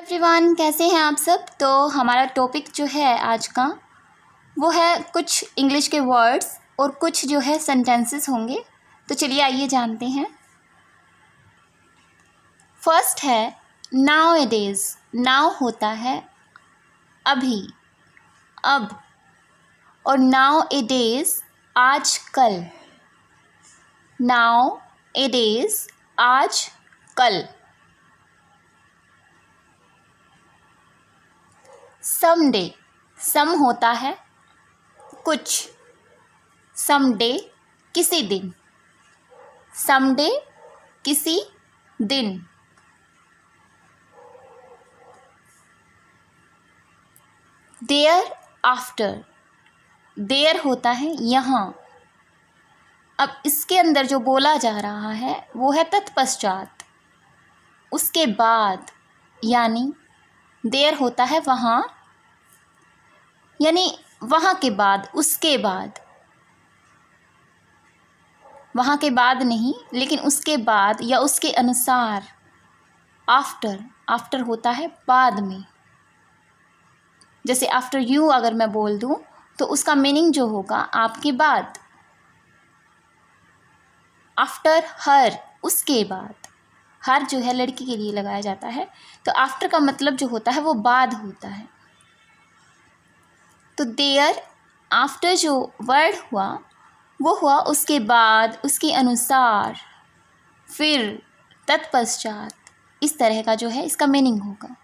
Everyone, कैसे हैं आप सब। तो हमारा टॉपिक जो है आज का वो है कुछ इंग्लिश के वर्ड्स और कुछ जो है सेंटेंसेस होंगे। तो चलिए आइए जानते हैं। फर्स्ट है नाउ ए डेज। नाउ होता है अभी, अब, और नाउ ए डेज आज कल। नाउ ए डेज आज कल। समडे, सम होता है कुछ, समडे किसी दिन, समडे किसी दिन। देयर आफ्टर, देयर होता है यहाँ। अब इसके अंदर जो बोला जा रहा है वो है तत्पश्चात, उसके बाद, यानी देयर होता है वहाँ, यानी वहाँ के बाद, उसके बाद। वहाँ के बाद नहीं, लेकिन उसके बाद या उसके अनुसार। आफ्टर, आफ्टर होता है बाद में। जैसे आफ्टर यू अगर मैं बोल दूँ तो उसका मीनिंग जो होगा आपके बाद। आफ्टर हर, उसके बाद। हर जो है लड़की के लिए लगाया जाता है, तो आफ्टर का मतलब जो होता है वो बाद होता है। तो देयर आफ्टर जो वर्ड हुआ वो हुआ उसके बाद, उसके अनुसार, फिर, तत्पश्चात। इस तरह का जो है इसका मीनिंग होगा।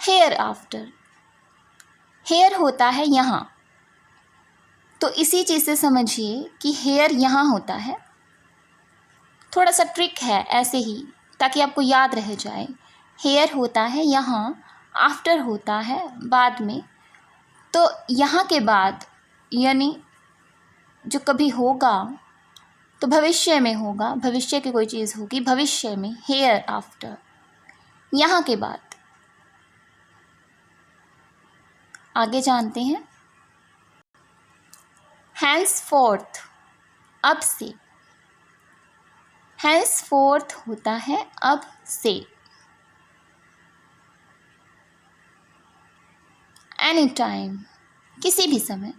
हेयर आफ्टर, हेयर होता है यहाँ। तो इसी चीज़ से समझिए कि हेयर यहाँ होता है। थोड़ा सा ट्रिक है ऐसे ही, ताकि आपको याद रह जाए। हेयर होता है यहाँ, आफ्टर होता है बाद में। तो यहाँ के बाद यानी जो कभी होगा तो भविष्य में होगा, भविष्य की कोई चीज़ होगी भविष्य में। हेयर आफ्टर, यहाँ के बाद। आगे जानते हैं। हैंस फोर्थ, अब से। हैंस फोर्थ होता है अब से। एनी टाइम, किसी भी समय।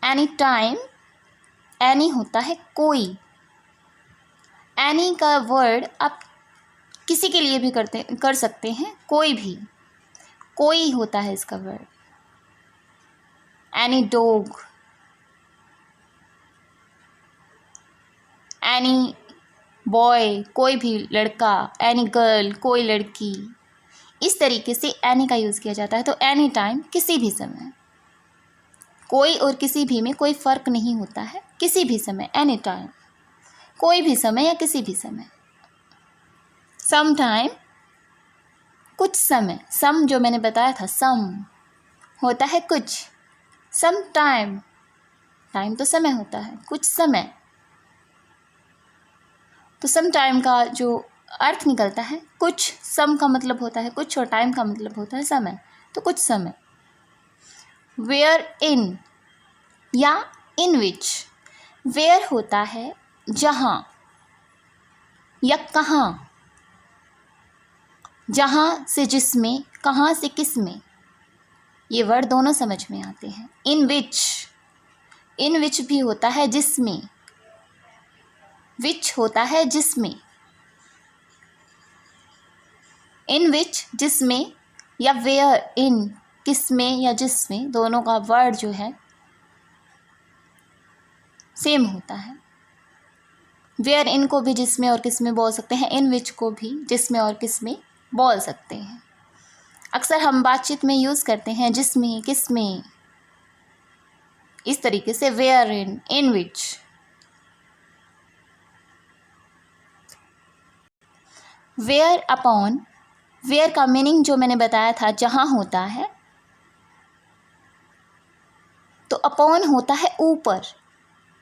एनी टाइम, एनी होता है कोई। एनी का वर्ड आप किसी के लिए भी कर सकते हैं, कोई भी, कोई होता है इसका word. Any dog, any boy, कोई भी लड़का। एनी गर्ल, कोई लड़की। इस तरीके से एनी का यूज़ किया जाता है। तो एनी टाइम, किसी भी समय। कोई और किसी भी में कोई फ़र्क नहीं होता है, किसी भी समय, एनी टाइम, कोई भी समय या किसी भी समय। सम टाइम, कुछ समय। सम जो मैंने बताया था, सम होता है कुछ। सम टाइम, टाइम तो समय होता है, कुछ समय। तो सम टाइम का जो अर्थ निकलता है कुछ, सम का मतलब होता है कुछ और टाइम का मतलब होता है समय। तो कुछ समय। वेयर इन या इन विच। वेयर होता है जहाँ या कहाँ, जहाँ से जिसमें, कहाँ से किस में। ये वर्ड दोनों समझ में आते हैं। इन विच भी होता है जिसमें, विच होता है जिसमें। इन विच जिसमें, या वेयर इन किसमें या जिसमें, दोनों का वर्ड जो है सेम होता है। वेयर इन को भी जिसमें और किसमें बोल सकते हैं, इन विच को भी जिसमें और किसमें बोल सकते हैं। अक्सर हम बातचीत में यूज़ करते हैं जिसमें, किसमें, इस तरीके से। Where in which. Where upon, where का मीनिंग जो मैंने बताया था जहाँ होता है, तो अपॉन होता है ऊपर।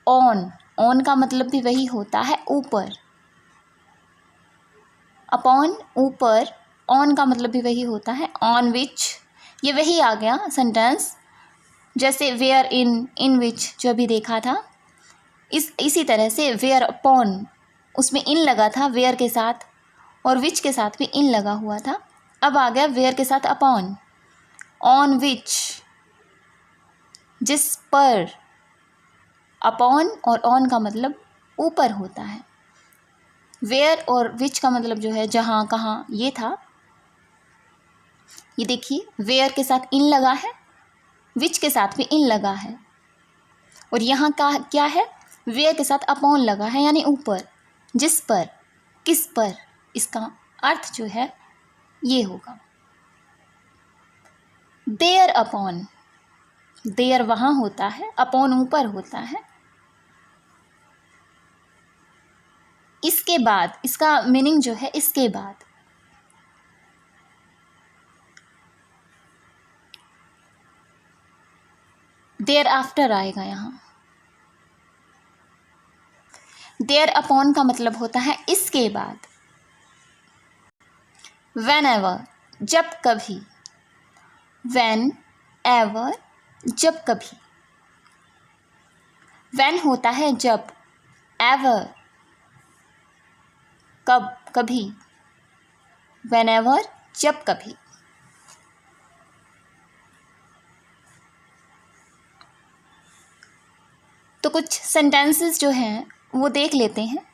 ऑन का मतलब भी वही होता है ऊपर। अपॉन ऊपर, ऑन का मतलब भी वही होता है, ऑन विच। ये वही आ गया सेंटेंस, जैसे वेयर इन विच जो अभी देखा था। इसी तरह से वेयर अपॉन, उसमें इन लगा था वेयर के साथ, और विच के साथ भी इन लगा हुआ था। अब आ गया वेयर के साथ अपॉन, ऑन विच, जिस पर। अपॉन और ऑन का मतलब ऊपर होता है। वेयर और विच का मतलब जो है जहाँ, कहाँ, ये था। ये देखिए, वेयर के साथ इन लगा है, विच के साथ भी इन लगा है, और यहाँ का क्या है, वेयर के साथ अपॉन लगा है, यानी ऊपर, जिस पर, किस पर। इसका अर्थ जो है ये होगा। देयर अपॉन, देयर वहाँ होता है, अपॉन ऊपर होता है। इसके बाद, इसका मीनिंग जो है इसके बाद। देयर आफ्टर आएगा यहाँ। देयर अपॉन का मतलब होता है इसके बाद। वेन एवर, जब कभी। वेन एवर, जब कभी। वेन होता है जब, एवर कब, कभी। वेन एवर, जब कभी। तो कुछ सेंटेंसेस जो हैं वो देख लेते हैं।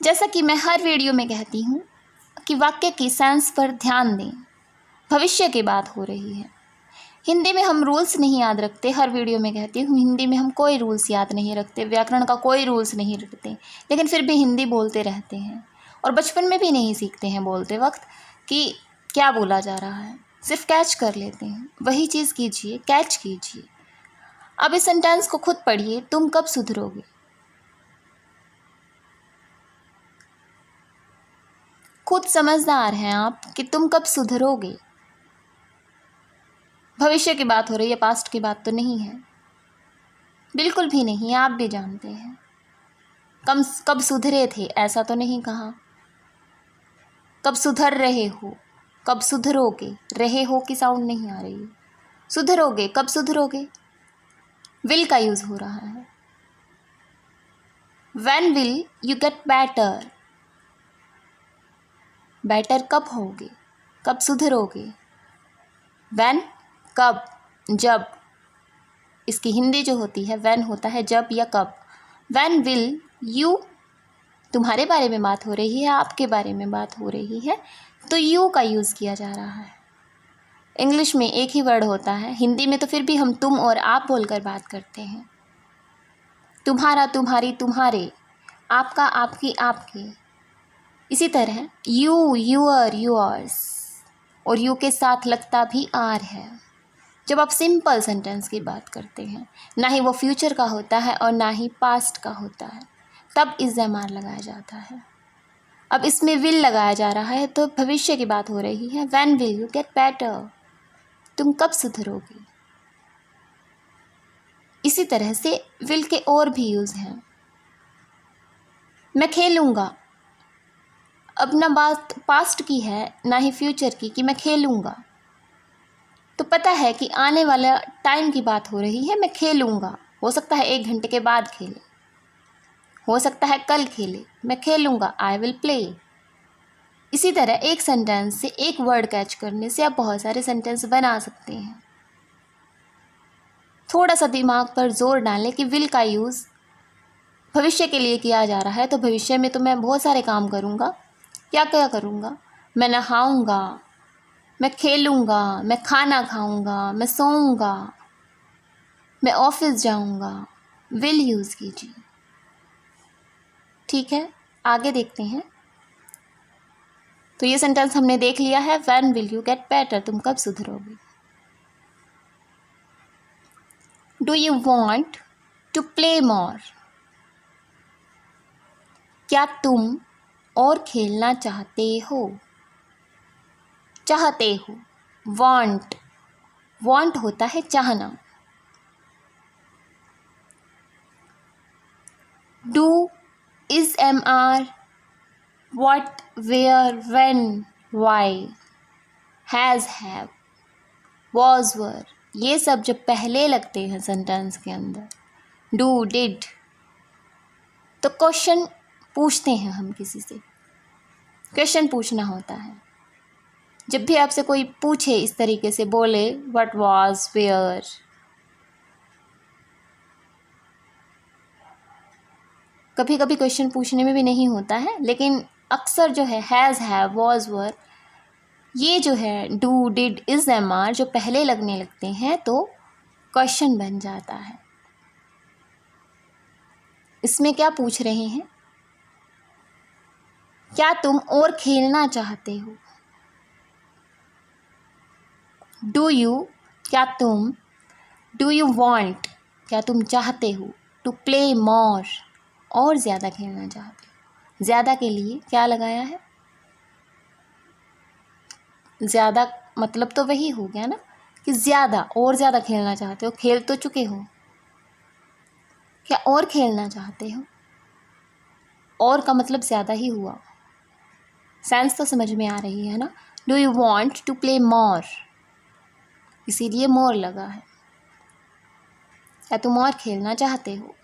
जैसा कि मैं हर वीडियो में कहती हूँ कि वाक्य की सेंस पर ध्यान दें। भविष्य की बात हो रही है। हिंदी में हम रूल्स नहीं याद रखते, हर वीडियो में कहती हूँ हिंदी में हम कोई रूल्स याद नहीं रखते, व्याकरण का कोई रूल्स नहीं रखते, लेकिन फिर भी हिंदी बोलते रहते हैं। और बचपन में भी नहीं सीखते हैं बोलते वक्त कि क्या बोला जा रहा है, सिर्फ कैच कर लेते हैं। वही चीज़ कीजिए, कैच कीजिए। अब इस सेंटेंस को खुद पढ़िए, तुम कब सुधरोगे। खुद समझदार हैं आप कि तुम कब सुधरोगे। भविष्य की बात हो रही है, पास्ट की बात तो नहीं है, बिल्कुल भी नहीं। आप भी जानते हैं कब सुधरे थे, ऐसा तो नहीं कहा। कब सुधर रहे हो, कब सुधरोगे। रहे हो की साउंड नहीं आ रही है। सुधरोगे, कब सुधरोगे। विल का यूज हो रहा है। When will you get better. Better कब होगे, कब सुधरोगे। व्हेन कब, जब। इसकी हिंदी जो होती है, व्हेन होता है जब या कब। व्हेन विल यू, तुम्हारे बारे में बात हो रही है, आपके बारे में बात हो रही है, तो यू का यूज़ किया जा रहा है। इंग्लिश में एक ही वर्ड होता है, हिंदी में तो फिर भी हम तुम और आप बोलकर बात करते हैं। तुम्हारा, तुम्हारी, तुम्हारे, आपका, आपकी, आपके। इसी तरह यू, यूअर, यूअर्स, और यू के साथ लगता भी आर है जब आप सिंपल सेंटेंस की बात करते हैं। ना ही वो फ्यूचर का होता है और ना ही पास्ट का होता है, तब इज़्ज़ामार लगाया जाता है। अब इसमें विल लगाया जा रहा है तो भविष्य की बात हो रही है। When will you get better, तुम कब सुधरोगे। इसी तरह से विल के और भी यूज़ हैं। मैं खेलूँगा, अब ना बात पास्ट की है ना ही फ्यूचर की कि मैं खेलूँगा, तो पता है कि आने वाला टाइम की बात हो रही है। मैं खेलूँगा, हो सकता है 1 घंटे के बाद खेले, हो सकता है कल खेले। मैं खेलूँगा, आई विल प्ले। इसी तरह एक सेंटेंस से एक वर्ड कैच करने से आप बहुत सारे सेंटेंस बना सकते हैं। थोड़ा सा दिमाग पर जोर डालें कि विल का यूज़ भविष्य के लिए किया जा रहा है, तो भविष्य में तो मैं बहुत सारे काम करूँगा। क्या क्या करूँगा, मैं नहाऊँगा, मैं खेलूँगा, मैं खाना खाऊँगा, मैं सोऊँगा, मैं ऑफिस जाऊँगा। विल यूज़ कीजिए। ठीक है, आगे देखते हैं। तो ये सेंटेंस हमने देख लिया है, when will you get better, तुम कब सुधरोगे। Do you want to play more, क्या तुम और खेलना चाहते हो। चाहते हो, वॉन्ट, वॉन्ट होता है चाहना। Do, is, am, are, what, where, when, why, has, have, was, were, ये सब जब पहले लगते हैं सेंटेंस के अंदर, do, did, तो क्वेश्चन पूछते हैं हम किसी से, क्वेश्चन पूछना होता है। जब भी आपसे कोई पूछे इस तरीके से, बोले व्हाट वाज, वेयर, कभी कभी क्वेश्चन पूछने में भी नहीं होता है, लेकिन अक्सर जो है हैज़, हैव, वाज, वर, ये जो है do, did, is, am, are जो पहले लगने लगते हैं तो क्वेश्चन बन जाता है। इसमें क्या पूछ रहे हैं, क्या तुम और खेलना चाहते हो। डू यू, क्या तुम, डू यू वॉन्ट, क्या तुम चाहते हो, टू प्ले मोर, और ज़्यादा खेलना चाहते हो। ज़्यादा के लिए क्या लगाया है, ज़्यादा मतलब तो वही हो गया ना कि ज़्यादा, और ज़्यादा खेलना चाहते हो, खेल तो चुके हो, क्या और खेलना चाहते हो, और का मतलब ज़्यादा ही हुआ। सेंस तो समझ में आ रही है ना। Do you want to play more, इसीलिए मोर लगा है। क्या तुम और खेलना चाहते हो।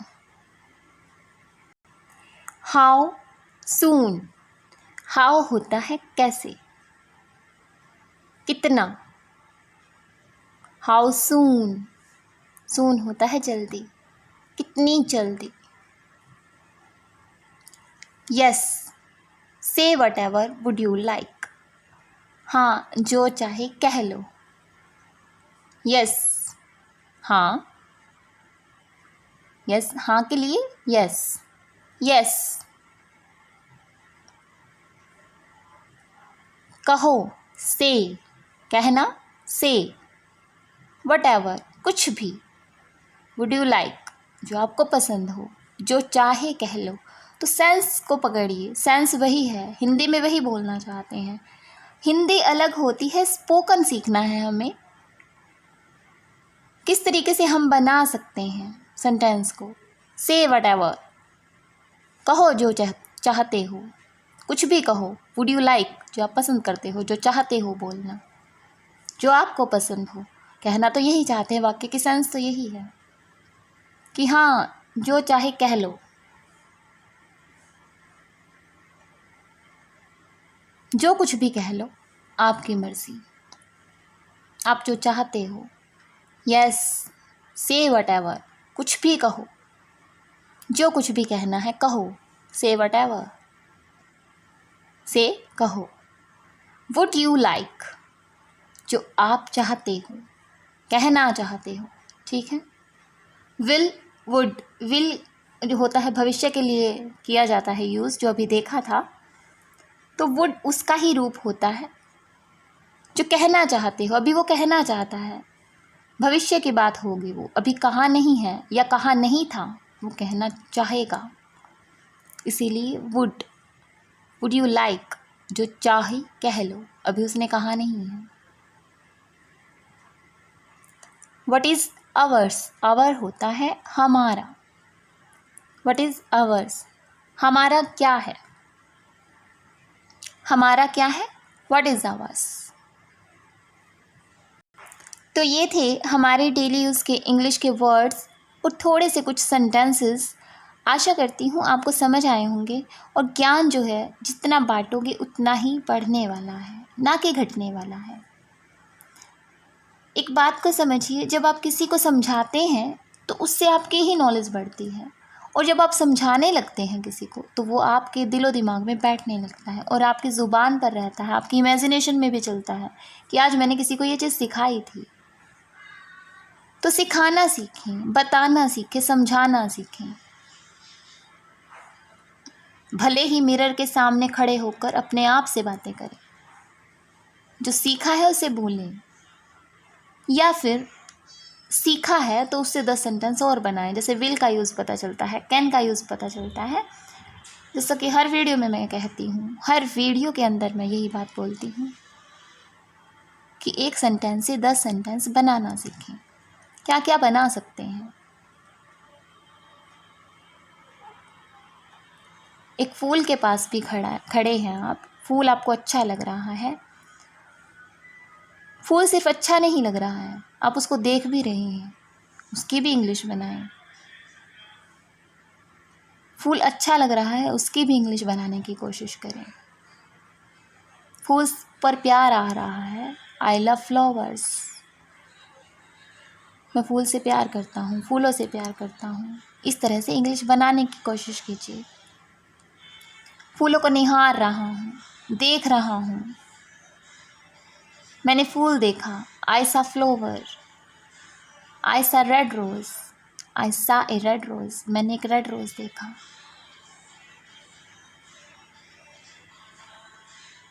हाउ सून, हाउ होता है कैसे, कितना। हाउ सून, सून होता है जल्दी, कितनी जल्दी। यस, से what ever would you like, हाँ जो चाहे कह लो। यस, हाँ, यस हाँ के लिए यस, यस। कहो, से, कहना, से। वट एवर, कुछ भी। वुड यू लाइक, जो आपको पसंद हो, जो चाहे कह लो। तो सेंस को पकड़िए, सेंस वही है, हिंदी में वही बोलना चाहते हैं। हिंदी अलग होती है, स्पोकन सीखना है हमें, किस तरीके से हम बना सकते हैं सेंटेंस को। से वट एवर, कहो जो चाहते हो, कुछ भी कहो। वुड यू लाइक, जो आप पसंद करते हो, जो चाहते हो बोलना, जो आपको पसंद हो। कहना तो यही चाहते हैं, वाक्य की सेंस तो यही है कि हाँ जो चाहे कह लो। जो कुछ भी कह लो, आपकी मर्जी, आप जो चाहते हो। यस, से वट एवर, कुछ भी कहो, जो कुछ भी कहना है कहो। से वट एवर, से कहो। वुड यू लाइक, जो आप चाहते हो, कहना चाहते हो, ठीक है। विल, वुड, विल जो होता है भविष्य के लिए किया जाता है यूज़, जो अभी देखा था। तो वुड उसका ही रूप होता है, जो कहना चाहते हो। अभी वो कहना चाहता है, भविष्य की बात होगी, वो अभी कहा नहीं है या कहा नहीं था, वो कहना चाहेगा, इसीलिए वुड। वुड यू लाइक, जो चाहे कह लो, अभी उसने कहा नहीं है। वट इज़ अवर्स, अवर होता है हमारा। वट इज़ अवर्स, हमारा क्या है, हमारा क्या है, वट इज़ अवर्स। तो ये थे हमारे डेली यूज़ के इंग्लिश के वर्ड्स और थोड़े से कुछ सेंटेंसेस। आशा करती हूँ आपको समझ आए होंगे, और ज्ञान जो है जितना बांटोगे उतना ही बढ़ने वाला है, ना कि घटने वाला है। एक बात को समझिए, जब आप किसी को समझाते हैं तो उससे आपकी ही नॉलेज बढ़ती है, और जब आप समझाने लगते हैं किसी को तो वो आपके दिलो दिमाग में बैठने लगता है और आपकी ज़ुबान पर रहता है, आपकी इमेजिनेशन में भी चलता है कि आज मैंने किसी को ये चीज़ सिखाई थी। तो सिखाना सीखें, बताना सीखें, समझाना सीखें। भले ही मिरर के सामने खड़े होकर अपने आप से बातें करें, जो सीखा है उसे बोलें, या फिर सीखा है तो उससे 10 सेंटेंस और बनाएं। जैसे विल का यूज़ पता चलता है, कैन का यूज़ पता चलता है, जैसा कि हर वीडियो में मैं कहती हूँ, हर वीडियो के अंदर मैं यही बात बोलती हूँ कि एक सेंटेंस से 10 सेंटेंस बनाना सीखें। क्या क्या बना सकते हैं। एक फूल के पास भी खड़े हैं आप, फूल आपको अच्छा लग रहा है, फूल सिर्फ अच्छा नहीं लग रहा है, आप उसको देख भी रहे हैं, उसकी भी इंग्लिश बनाएं। फूल अच्छा लग रहा है, उसकी भी इंग्लिश बनाने की कोशिश करें। फूल पर प्यार आ रहा है, आई लव फ्लावर्स। मैं फूल से प्यार करता हूँ, फूलों से प्यार करता हूँ। इस तरह से इंग्लिश बनाने की कोशिश कीजिए। फूलों को निहार रहा हूँ, देख रहा हूँ। मैंने फूल देखा, आई सा फ्लावर। आई सा रेड रोज, आई सा ए रेड रोज। मैंने एक रेड रोज देखा।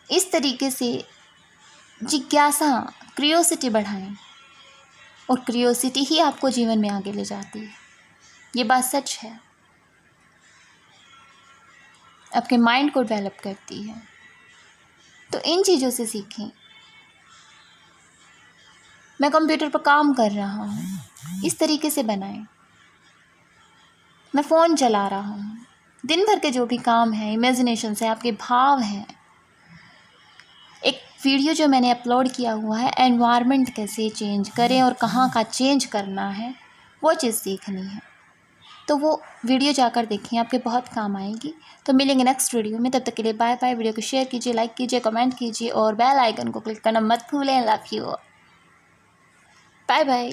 इस तरीके से जिज्ञासा, क्यूरियोसिटी बढ़ाएं, और क्यूरियोसिटी ही आपको जीवन में आगे ले जाती है। ये बात सच है, आपके माइंड को डेवलप करती है। तो इन चीज़ों से सीखें। मैं कंप्यूटर पर काम कर रहा हूँ, इस तरीके से बनाएं। मैं फ़ोन चला रहा हूँ, दिन भर के जो भी काम है, इमेजिनेशन से आपके भाव हैं। एक वीडियो जो मैंने अपलोड किया हुआ है, एनवायरनमेंट कैसे चेंज करें और कहाँ का चेंज करना है, वो चीज़ सीखनी है। तो वो वीडियो जाकर देखें, आपके बहुत काम आएगी। तो मिलेंगे नेक्स्ट वीडियो में, तब तक के लिए बाय बाय। वीडियो को शेयर कीजिए, लाइक कीजिए, कमेंट कीजिए और बेल आइकन को क्लिक करना मत भूलें। Love you, bye bye.